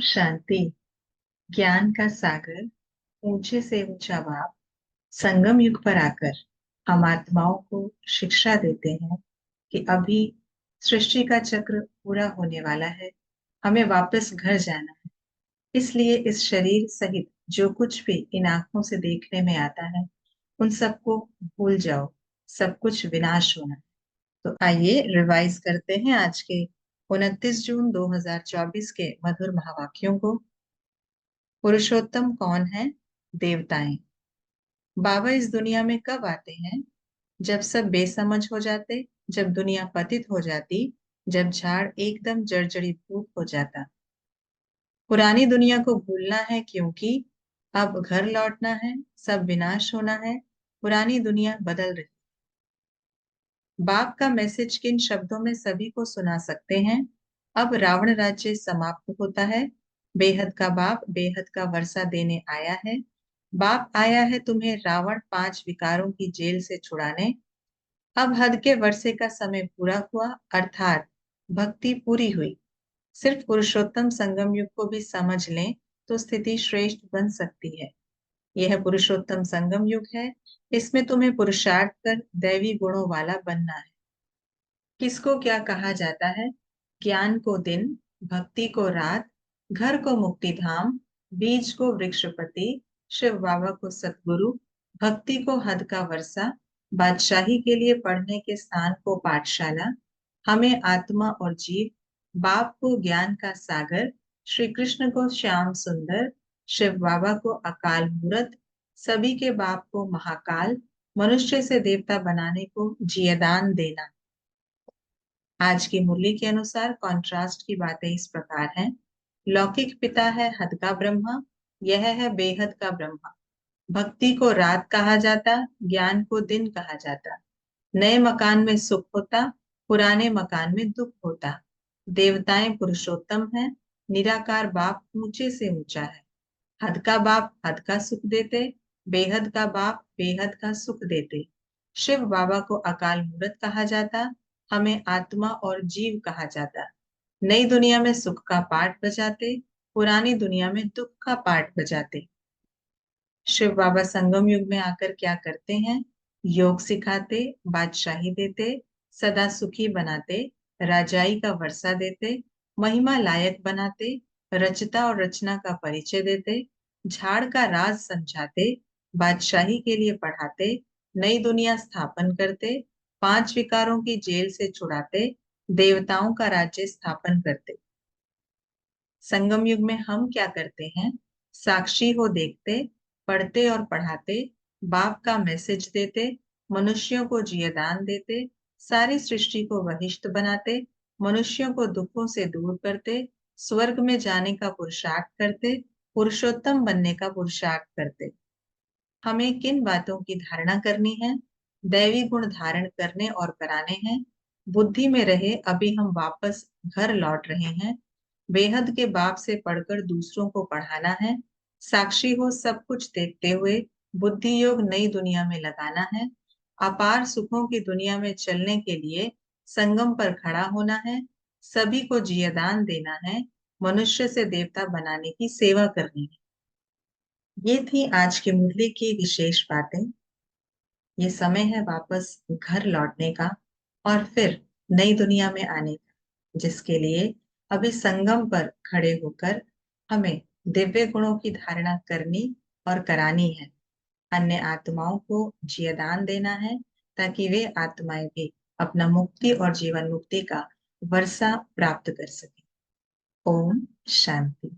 शांति। ज्ञान का सागर, ऊंचे से ऊंचा बाप संगम युग पर आकर हम आत्माओं को शिक्षा देते हैं कि अभी सृष्टि का चक्र पूरा होने वाला है। हमें वापस घर जाना है। इसलिए इस शरीर सहित जो कुछ भी इन आंखों से देखने में आता है उन सबको भूल जाओ। सब कुछ विनाश होना है। तो आइए रिवाइज करते हैं आज के 29 जून 2024 के मधुर महावाक्यों को। पुरुषोत्तम कौन है? देवताएं। बाबा इस दुनिया में कब आते हैं? जब सब बेसमझ हो जाते, जब दुनिया पतित हो जाती, जब झाड़ एकदम जर्जरीभूत हो जाता। पुरानी दुनिया को भूलना है क्योंकि अब घर लौटना है। सब विनाश होना है। पुरानी दुनिया बदल रही। बाप का मैसेज किन शब्दों में सभी को सुना सकते हैं? अब रावण राज्य समाप्त होता है। बेहद का बाप बेहद का वर्षा देने आया है। बाप आया है तुम्हें रावण 5 विकारों की जेल से छुड़ाने। अब हद के वर्षे का समय पूरा हुआ, अर्थात भक्ति पूरी हुई। सिर्फ पुरुषोत्तम संगम युग को भी समझ लें तो स्थिति श्रेष्ठ बन सकती है। यह पुरुषोत्तम संगम युग है। इसमें तुम्हें पुरुषार्थ कर दैवी गुणों वाला बनना है। किसको क्या कहा जाता है? ज्ञान को दिन, भक्ति को रात, घर को मुक्ति धाम, बीज को वृक्षपति, शिव बाबा को सतगुरु, भक्ति को हद का वर्षा, बादशाही के लिए पढ़ने के स्थान को पाठशाला, हमें आत्मा और जीव, बाप को ज्ञान का सागर, श्री कृष्ण को श्याम सुंदर, शिव बाबा को अकाल मूरत, सभी के बाप को महाकाल, मनुष्य से देवता बनाने को जियदान देना। आज की मुरली के अनुसार कॉन्ट्रास्ट की बातें इस प्रकार हैं। लौकिक पिता है हद का ब्रह्मा, यह है बेहद का ब्रह्मा। भक्ति को रात कहा जाता, ज्ञान को दिन कहा जाता। नए मकान में सुख होता, पुराने मकान में दुख होता। देवताएं पुरुषोत्तम है। निराकार बाप ऊंचे से ऊंचा है। हद का बाप हद का सुख देते, बेहद का बाप बेहद का सुख देते। शिव बाबा को अकाल मूरत कहा जाता, हमें आत्मा और जीव कहा जाता। नई दुनिया में सुख का पाठ बजाते, पुरानी दुनिया में दुख का पाठ बजाते। शिव बाबा संगम युग में आकर क्या करते हैं? योग सिखाते, बादशाही देते, सदा सुखी बनाते, राजाई का वर्षा देते, महिमा लायक बनाते, रचता और रचना का परिचय देते, झाड़ का राज समझाते, बादशाही के लिए पढ़ाते, नई दुनिया स्थापन करते, 5 विकारों की जेल से छुड़ाते, देवताओं का राज्य स्थापन करते। संगम युग में हम क्या करते हैं? साक्षी हो देखते, पढ़ते और पढ़ाते, बाप का मैसेज देते, मनुष्यों को जियदान देते, सारी सृष्टि को वहिष्ठ बनाते, मनुष्यों को दुखों से दूर करते, स्वर्ग में जाने का पुरुषार्थ करते, पुरुषोत्तम बनने का पुरुषार्थ करते। हमें किन बातों की धारणा करनी है? दैवी गुण धारण करने और कराने हैं। बुद्धि में रहे अभी हम वापस घर लौट रहे हैं। बेहद के बाप से पढ़कर दूसरों को पढ़ाना है। साक्षी हो सब कुछ देखते हुए बुद्धि योग नई दुनिया में लगाना है। अपार सुखों की दुनिया में चलने के लिए संगम पर खड़ा होना है। सभी को जियदान देना है। मनुष्य से देवता बनाने की सेवा करनी है। ये थी आज की मुरली की विशेष बातें। ये समय है वापस घर लौटने का और फिर नई दुनिया में आने का, जिसके लिए अभी संगम पर खड़े होकर हमें दिव्य गुणों की धारणा करनी और करानी है। अन्य आत्माओं को जियदान देना है ताकि वे आत्माएं भी अपना मुक्ति और जीवन मुक्ति का वर्षा प्राप्त कर सके। ओम शांति।